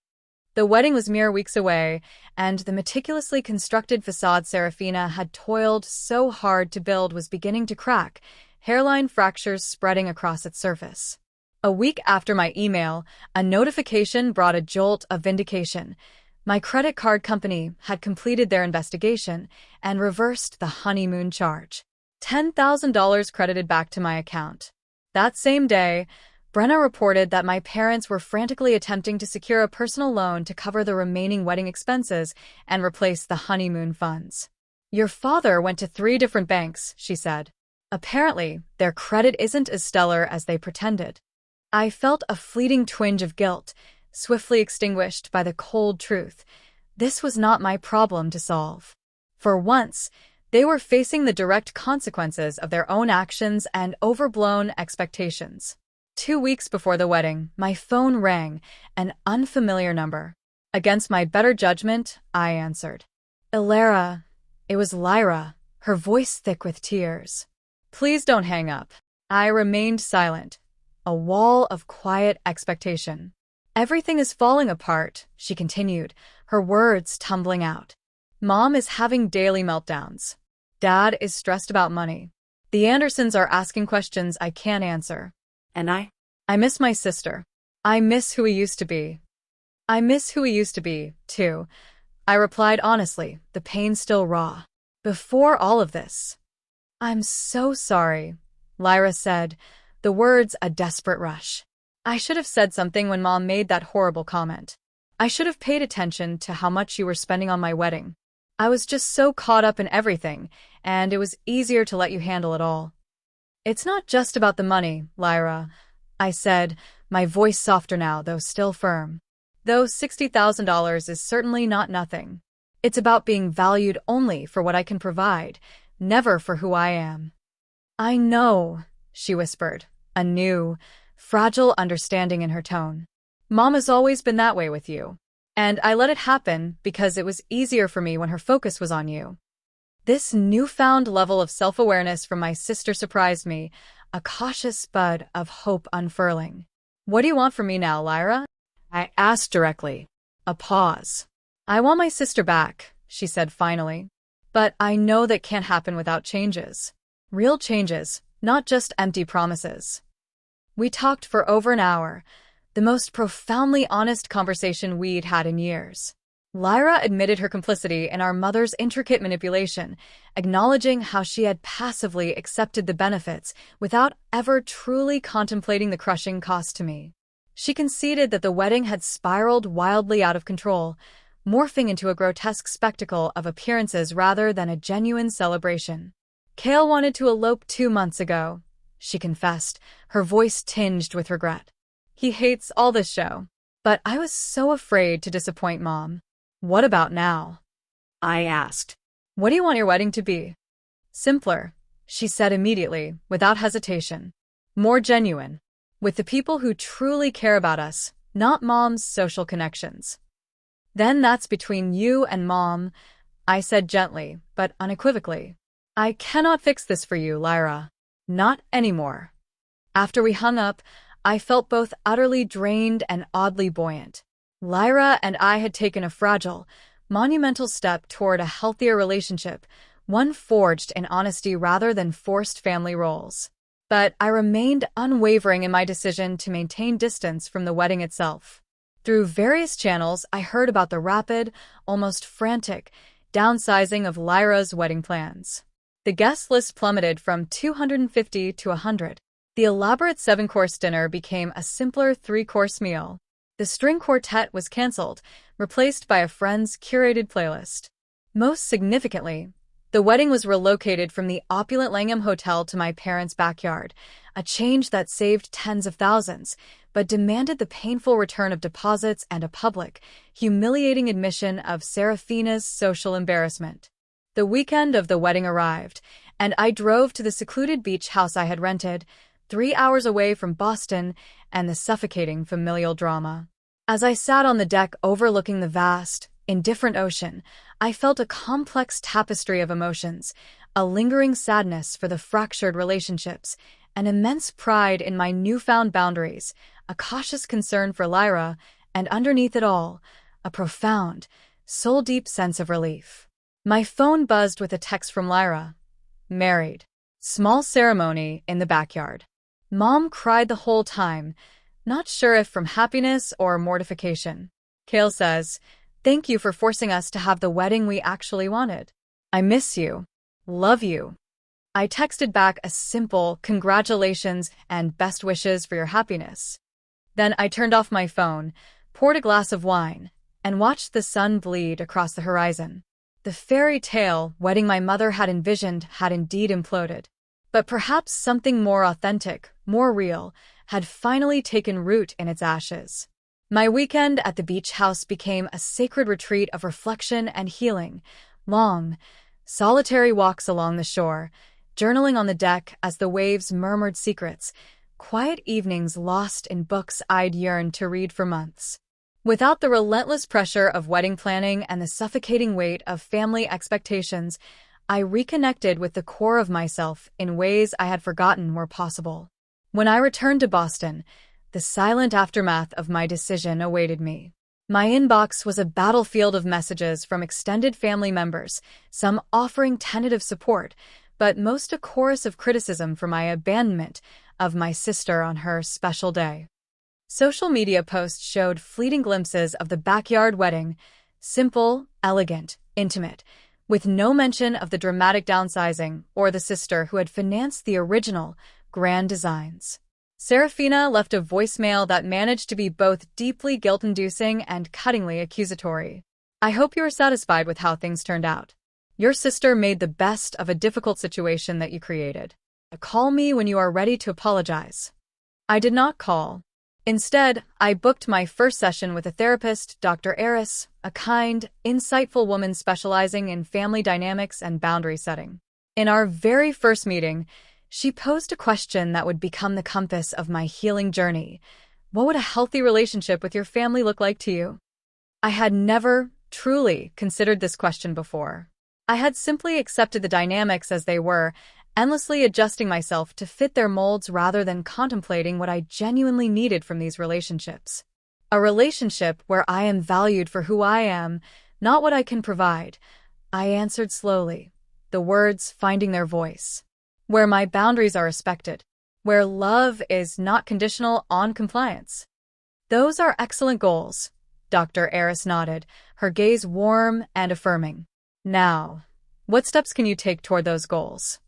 The wedding was mere weeks away, and the meticulously constructed façade Serafina had toiled so hard to build was beginning to crack, hairline fractures spreading across its surface. A week after my email, a notification brought a jolt of vindication. My credit card company had completed their investigation and reversed the honeymoon charge. $10,000 credited back to my account. That same day, Brenna reported that my parents were frantically attempting to secure a personal loan to cover the remaining wedding expenses and replace the honeymoon funds. Your father went to 3 different banks, she said. Apparently, their credit isn't as stellar as they pretended. I felt a fleeting twinge of guilt, swiftly extinguished by the cold truth. This was not my problem to solve. For once, they were facing the direct consequences of their own actions and overblown expectations. 2 weeks before the wedding, my phone rang, an unfamiliar number. Against my better judgment, I answered. Ilara. It was Lyra, her voice thick with tears. Please don't hang up. I remained silent, a wall of quiet expectation. Everything is falling apart, she continued, her words tumbling out. Mom is having daily meltdowns. Dad is stressed about money. The Andersons are asking questions I can't answer. And I miss my sister. I miss who we used to be. I miss who we used to be, too. I replied honestly, the pain still raw. Before all of this. I'm so sorry, Lyra said, the words a desperate rush. I should have said something when Mom made that horrible comment. I should have paid attention to how much you were spending on my wedding. I was just so caught up in everything, and it was easier to let you handle it all. It's not just about the money, Lyra, I said, my voice softer now, though still firm. Though $60,000 is certainly not nothing. It's about being valued only for what I can provide, never for who I am. I know, she whispered, a new, fragile understanding in her tone. Mom has always been that way with you. And I let it happen because it was easier for me when her focus was on you. This newfound level of self-awareness from my sister surprised me, a cautious bud of hope unfurling. What do you want from me now, Lyra? I asked directly. A pause. I want my sister back, she said finally. But I know that can't happen without changes. Real changes, not just empty promises. We talked for over an hour, the most profoundly honest conversation we'd had in years. Lyra admitted her complicity in our mother's intricate manipulation, acknowledging how she had passively accepted the benefits without ever truly contemplating the crushing cost to me. She conceded that the wedding had spiraled wildly out of control, morphing into a grotesque spectacle of appearances rather than a genuine celebration. Cale wanted to elope 2 months ago, she confessed, her voice tinged with regret. He hates all this show. But I was so afraid to disappoint Mom. What about now? I asked. "What do you want your wedding to be?" "Simpler," she said immediately, without hesitation. "More genuine. With the people who truly care about us, not Mom's social connections." "Then that's between you and Mom," I said gently, but unequivocally. "I cannot fix this for you, Lyra. Not anymore." After we hung up, I felt both utterly drained and oddly buoyant. Lyra and I had taken a fragile, monumental step toward a healthier relationship, one forged in honesty rather than forced family roles. But I remained unwavering in my decision to maintain distance from the wedding itself. Through various channels, I heard about the rapid, almost frantic, downsizing of Lyra's wedding plans. The guest list plummeted from 250 to 100. The elaborate 7-course dinner became a simpler 3-course meal. The string quartet was cancelled, replaced by a friend's curated playlist. Most significantly, the wedding was relocated from the opulent Langham Hotel to my parents' backyard, a change that saved tens of thousands, but demanded the painful return of deposits and a public, humiliating admission of Serafina's social embarrassment. The weekend of the wedding arrived, and I drove to the secluded beach house I had rented, 3 hours away from Boston and the suffocating familial drama. As I sat on the deck overlooking the vast, indifferent ocean, I felt a complex tapestry of emotions, a lingering sadness for the fractured relationships, an immense pride in my newfound boundaries, a cautious concern for Lyra, and underneath it all, a profound, soul-deep sense of relief. My phone buzzed with a text from Lyra. "Married. Small ceremony in the backyard." Mom cried the whole time, not sure if from happiness or mortification. Kale says, "Thank you for forcing us to have the wedding we actually wanted. I miss you. Love you." I texted back a simple congratulations and best wishes for your happiness. Then I turned off my phone, poured a glass of wine, and watched the sun bleed across the horizon. The fairy tale wedding my mother had envisioned had indeed imploded. But perhaps something more authentic, more real, had finally taken root in its ashes. My weekend at the beach house became a sacred retreat of reflection and healing. Long, solitary walks along the shore, journaling on the deck as the waves murmured secrets, quiet evenings lost in books I'd yearned to read for months. Without the relentless pressure of wedding planning and the suffocating weight of family expectations, I reconnected with the core of myself in ways I had forgotten were possible. When I returned to Boston, the silent aftermath of my decision awaited me. My inbox was a battlefield of messages from extended family members, some offering tentative support, but most a chorus of criticism for my abandonment of my sister on her special day. Social media posts showed fleeting glimpses of the backyard wedding, simple, elegant, intimate, with no mention of the dramatic downsizing or the sister who had financed the original, grand designs. Serafina left a voicemail that managed to be both deeply guilt-inducing and cuttingly accusatory. "I hope you are satisfied with how things turned out. Your sister made the best of a difficult situation that you created. Call me when you are ready to apologize." I did not call. Instead, I booked my first session with a therapist, Dr. Eris, a kind, insightful woman specializing in family dynamics and boundary setting. In our very first meeting, she posed a question that would become the compass of my healing journey. What would a healthy relationship with your family look like to you? I had never, truly, considered this question before. I had simply accepted the dynamics as they were, endlessly adjusting myself to fit their molds rather than contemplating what I genuinely needed from these relationships. A relationship where I am valued for who I am, not what I can provide, I answered slowly, the words finding their voice. Where my boundaries are respected, where love is not conditional on compliance. Those are excellent goals, Dr. Eris nodded, her gaze warm and affirming. Now, what steps can you take toward those goals?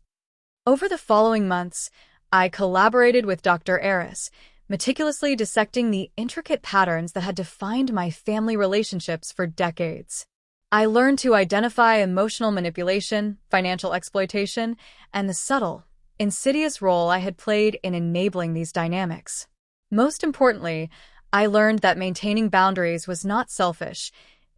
Over the following months, I collaborated with Dr. Eris, meticulously dissecting the intricate patterns that had defined my family relationships for decades. I learned to identify emotional manipulation, financial exploitation, and the subtle, insidious role I had played in enabling these dynamics. Most importantly, I learned that maintaining boundaries was not selfish,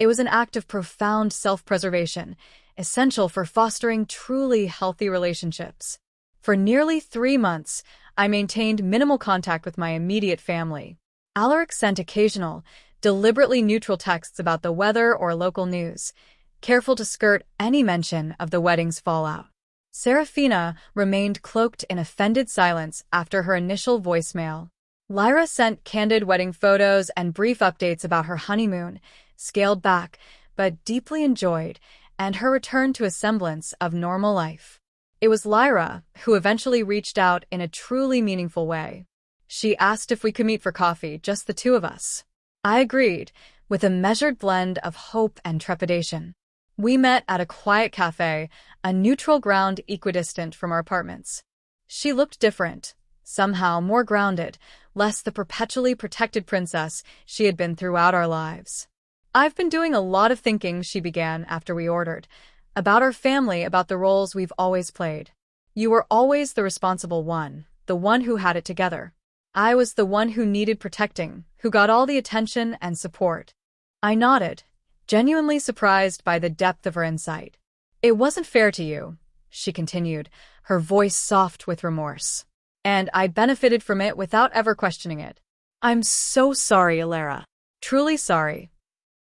It was an act of profound self-preservation, essential for fostering truly healthy relationships. For nearly 3 months, I maintained minimal contact with my immediate family. Alaric sent occasional, deliberately neutral texts about the weather or local news, careful to skirt any mention of the wedding's fallout. Serafina remained cloaked in offended silence after her initial voicemail. Lyra sent candid wedding photos and brief updates about her honeymoon, scaled back, but deeply enjoyed, and her return to a semblance of normal life. It was Lyra who eventually reached out in a truly meaningful way. She asked if we could meet for coffee, just the two of us. I agreed, with a measured blend of hope and trepidation. We met at a quiet cafe, a neutral ground equidistant from our apartments. She looked different, somehow more grounded, less the perpetually protected princess she had been throughout our lives. "I've been doing a lot of thinking," she began after we ordered, "about our family, about the roles we've always played. You were always the responsible one, the one who had it together. I was the one who needed protecting, who got all the attention and support." I nodded, genuinely surprised by the depth of her insight. "It wasn't fair to you," she continued, her voice soft with remorse. "And I benefited from it without ever questioning it. I'm so sorry, Alara. Truly sorry."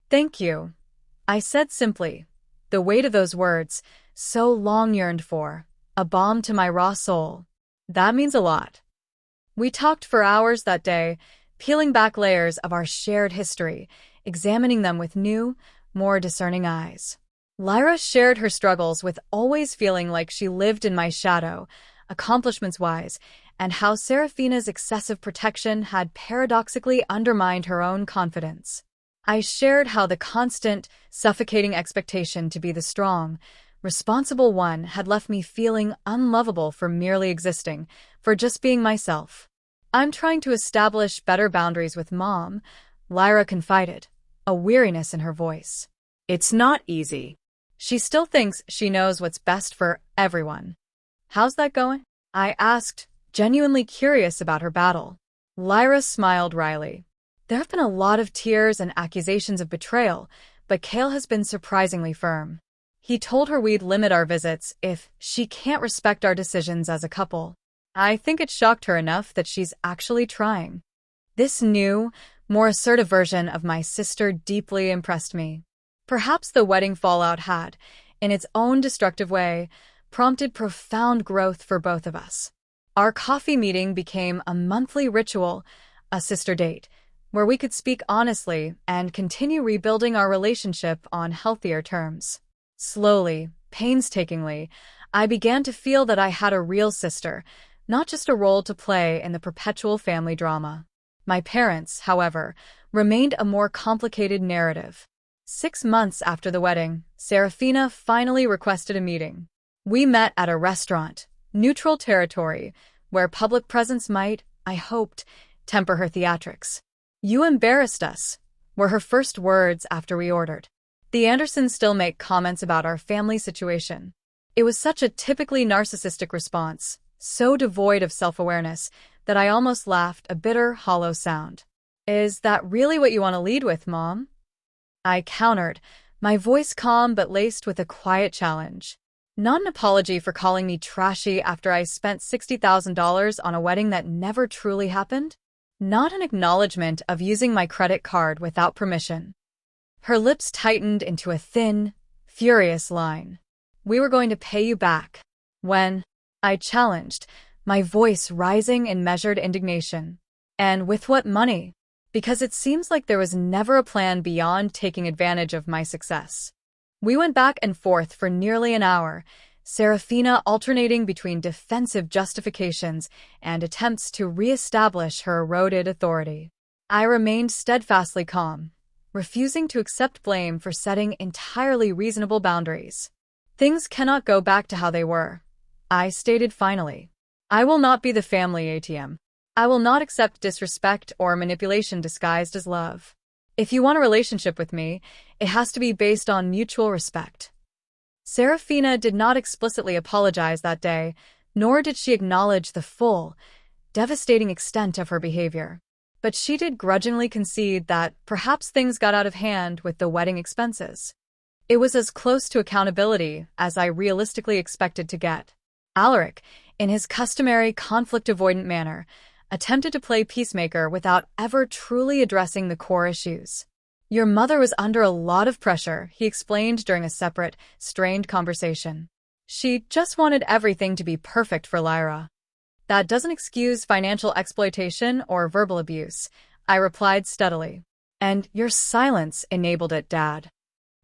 "Thank you," I said simply, the weight of those words, so long yearned for, a balm to my raw soul. "That means a lot." We talked for hours that day, peeling back layers of our shared history, examining them with new, more discerning eyes. Lyra shared her struggles with always feeling like she lived in my shadow, accomplishments-wise, and how Serafina's excessive protection had paradoxically undermined her own confidence. I shared how the constant, suffocating expectation to be the strong, responsible one had left me feeling unlovable for merely existing, for just being myself. "I'm trying to establish better boundaries with Mom," Lyra confided, a weariness in her voice. "It's not easy. She still thinks she knows what's best for everyone." "How's that going?" I asked, genuinely curious about her battle. Lyra smiled wryly. "There have been a lot of tears and accusations of betrayal, but Cale has been surprisingly firm. He told her we'd limit our visits if she can't respect our decisions as a couple. I think it shocked her enough that she's actually trying." This new, more assertive version of my sister deeply impressed me. Perhaps the wedding fallout had, in its own destructive way, prompted profound growth for both of us. Our coffee meeting became a monthly ritual, a sister date, where we could speak honestly and continue rebuilding our relationship on healthier terms. Slowly, painstakingly, I began to feel that I had a real sister, not just a role to play in the perpetual family drama. My parents, however, remained a more complicated narrative. 6 months after the wedding, Serafina finally requested a meeting. We met at a restaurant, neutral territory, where public presence might, I hoped, temper her theatrics. "You embarrassed us," were her first words after we ordered. The Andersons still make comments about our family situation. It was such a typically narcissistic response, so devoid of self-awareness, that I almost laughed, a bitter, hollow sound. "Is that really what you want to lead with, Mom?" I countered, my voice calm but laced with a quiet challenge. Not an apology for calling me trashy after I spent $60,000 on a wedding that never truly happened. Not an acknowledgement of using my credit card without permission. Her lips tightened into a thin, furious line. "We were going to pay you back." "When?" I challenged, my voice rising in measured indignation. "And with what money? Because it seems like there was never a plan beyond taking advantage of my success." We went back and forth for nearly an hour, Serafina alternating between defensive justifications and attempts to re-establish her eroded authority. I remained steadfastly calm, refusing to accept blame for setting entirely reasonable boundaries. "Things cannot go back to how they were," I stated finally. "I will not be the family ATM. I will not accept disrespect or manipulation disguised as love. If you want a relationship with me, it has to be based on mutual respect." Serafina did not explicitly apologize that day, nor did she acknowledge the full, devastating extent of her behavior. But she did grudgingly concede that perhaps things got out of hand with the wedding expenses. It was as close to accountability as I realistically expected to get. Alaric, in his customary conflict-avoidant manner, attempted to play peacemaker without ever truly addressing the core issues. "Your mother was under a lot of pressure," he explained during a separate, strained conversation. "She just wanted everything to be perfect for Lyra." "That doesn't excuse financial exploitation or verbal abuse," I replied steadily. "And your silence enabled it, Dad."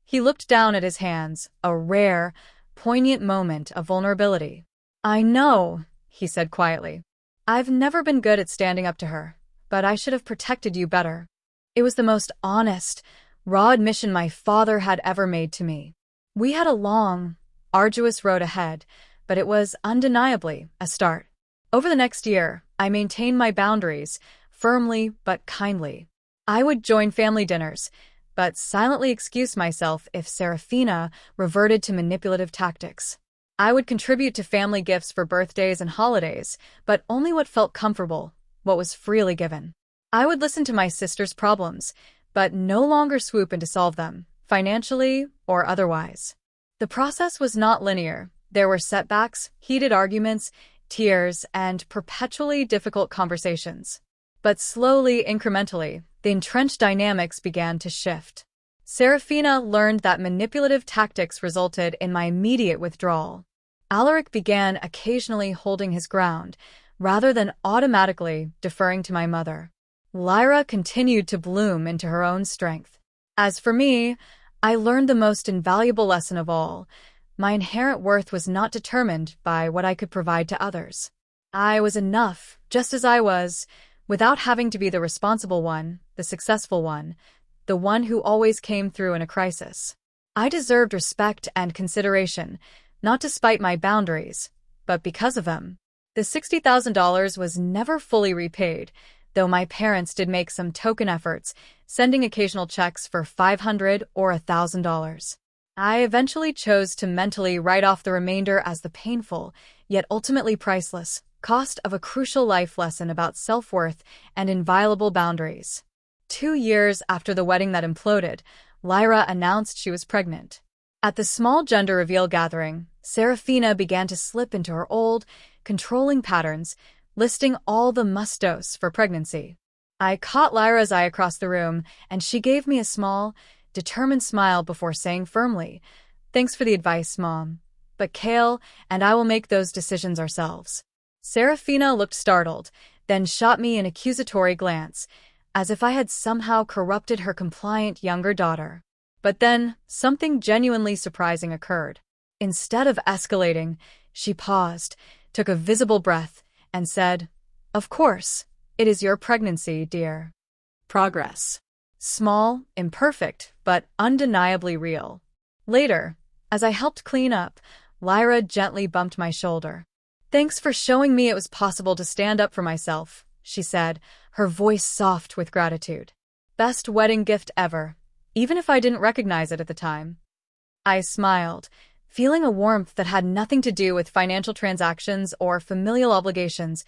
He looked down at his hands, a rare, poignant moment of vulnerability. "I know," he said quietly. "I've never been good at standing up to her, but I should have protected you better." It was the most honest, raw admission my father had ever made to me. We had a long, arduous road ahead, but it was undeniably a start. Over the next year, I maintained my boundaries, firmly but kindly. I would join family dinners, but silently excuse myself if Serafina reverted to manipulative tactics. I would contribute to family gifts for birthdays and holidays, but only what felt comfortable, what was freely given. I would listen to my sister's problems, but no longer swoop in to solve them, financially or otherwise. The process was not linear. There were setbacks, heated arguments, tears, and perpetually difficult conversations. But slowly, incrementally, the entrenched dynamics began to shift. Serafina learned that manipulative tactics resulted in my immediate withdrawal. Alaric began occasionally holding his ground, rather than automatically deferring to my mother. Lyra continued to bloom into her own strength. As for me, I learned the most invaluable lesson of all. My inherent worth was not determined by what I could provide to others. I was enough, just as I was, without having to be the responsible one, the successful one, the one who always came through in a crisis. I deserved respect and consideration, not despite my boundaries, but because of them. The $60,000 was never fully repaid, though my parents did make some token efforts, sending occasional checks for $500 or $1,000. I eventually chose to mentally write off the remainder as the painful, yet ultimately priceless, cost of a crucial life lesson about self-worth and inviolable boundaries. 2 years after the wedding that imploded, Lyra announced she was pregnant. At the small gender reveal gathering, Serafina began to slip into her old, controlling patterns, listing all the must-dos for pregnancy. I caught Lyra's eye across the room, and she gave me a small, determined smile before saying firmly, "Thanks for the advice, Mom. But Kale and I will make those decisions ourselves." Serafina looked startled, then shot me an accusatory glance, as if I had somehow corrupted her compliant younger daughter. But then, something genuinely surprising occurred. Instead of escalating, she paused, took a visible breath, and said, "Of course, it is your pregnancy, dear." Progress. Small, imperfect, but undeniably real. Later, as I helped clean up, Lyra gently bumped my shoulder. "Thanks for showing me it was possible to stand up for myself," she said, her voice soft with gratitude. "Best wedding gift ever, even if I didn't recognize it at the time." I smiled, feeling a warmth that had nothing to do with financial transactions or familial obligations,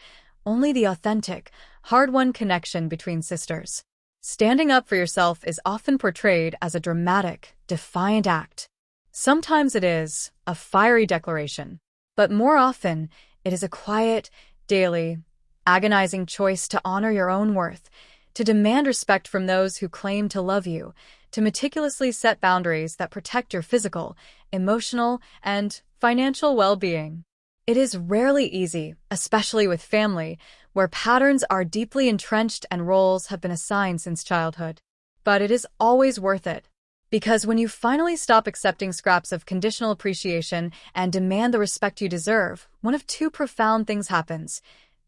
only the authentic, hard-won connection between sisters. Standing up for yourself is often portrayed as a dramatic, defiant act. Sometimes it is a fiery declaration, but more often it is a quiet, daily, agonizing choice to honor your own worth, to demand respect from those who claim to love you, to meticulously set boundaries that protect your physical, emotional, and financial well-being. It is rarely easy, especially with family, where patterns are deeply entrenched and roles have been assigned since childhood. But it is always worth it. Because when you finally stop accepting scraps of conditional appreciation and demand the respect you deserve, one of two profound things happens.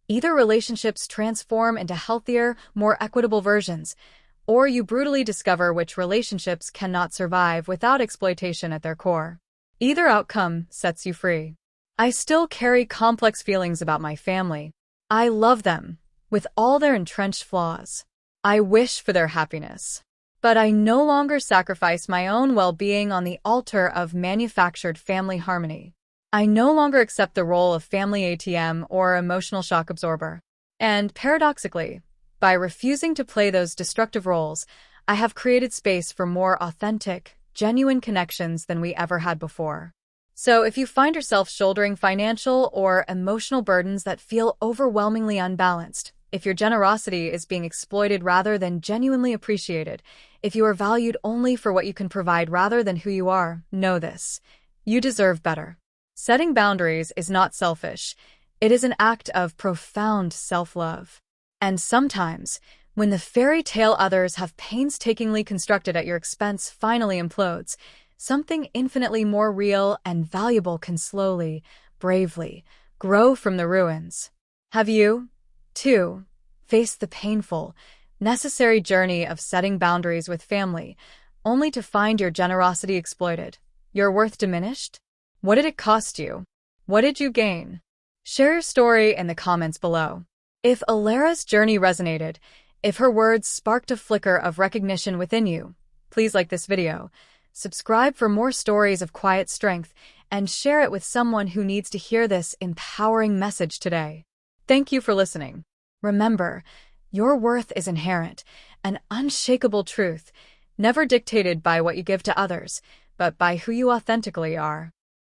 Either relationships transform into healthier, more equitable versions, or you brutally discover which relationships cannot survive without exploitation at their core. Either outcome sets you free. I still carry complex feelings about my family. I love them, with all their entrenched flaws. I wish for their happiness. But I no longer sacrifice my own well-being on the altar of manufactured family harmony. I no longer accept the role of family ATM or emotional shock absorber. And paradoxically, By refusing to play those destructive roles, I have created space for more authentic, genuine connections than we ever had before. So if you find yourself shouldering financial or emotional burdens that feel overwhelmingly unbalanced, if your generosity is being exploited rather than genuinely appreciated, if you are valued only for what you can provide rather than who you are, know this: you deserve better. Setting boundaries is not selfish. It is an act of profound self-love. And sometimes, when the fairy tale others have painstakingly constructed at your expense finally implodes, something infinitely more real and valuable can slowly, bravely, grow from the ruins. Have you, too, faced the painful, necessary journey of setting boundaries with family, only to find your generosity exploited, your worth diminished? What did it cost you? What did you gain? Share your story in the comments below. If Alara's journey resonated, if her words sparked a flicker of recognition within you, please like this video, subscribe for more stories of quiet strength, and share it with someone who needs to hear this empowering message today. Thank you for listening. Remember, your worth is inherent, an unshakable truth, never dictated by what you give to others, but by who you authentically are.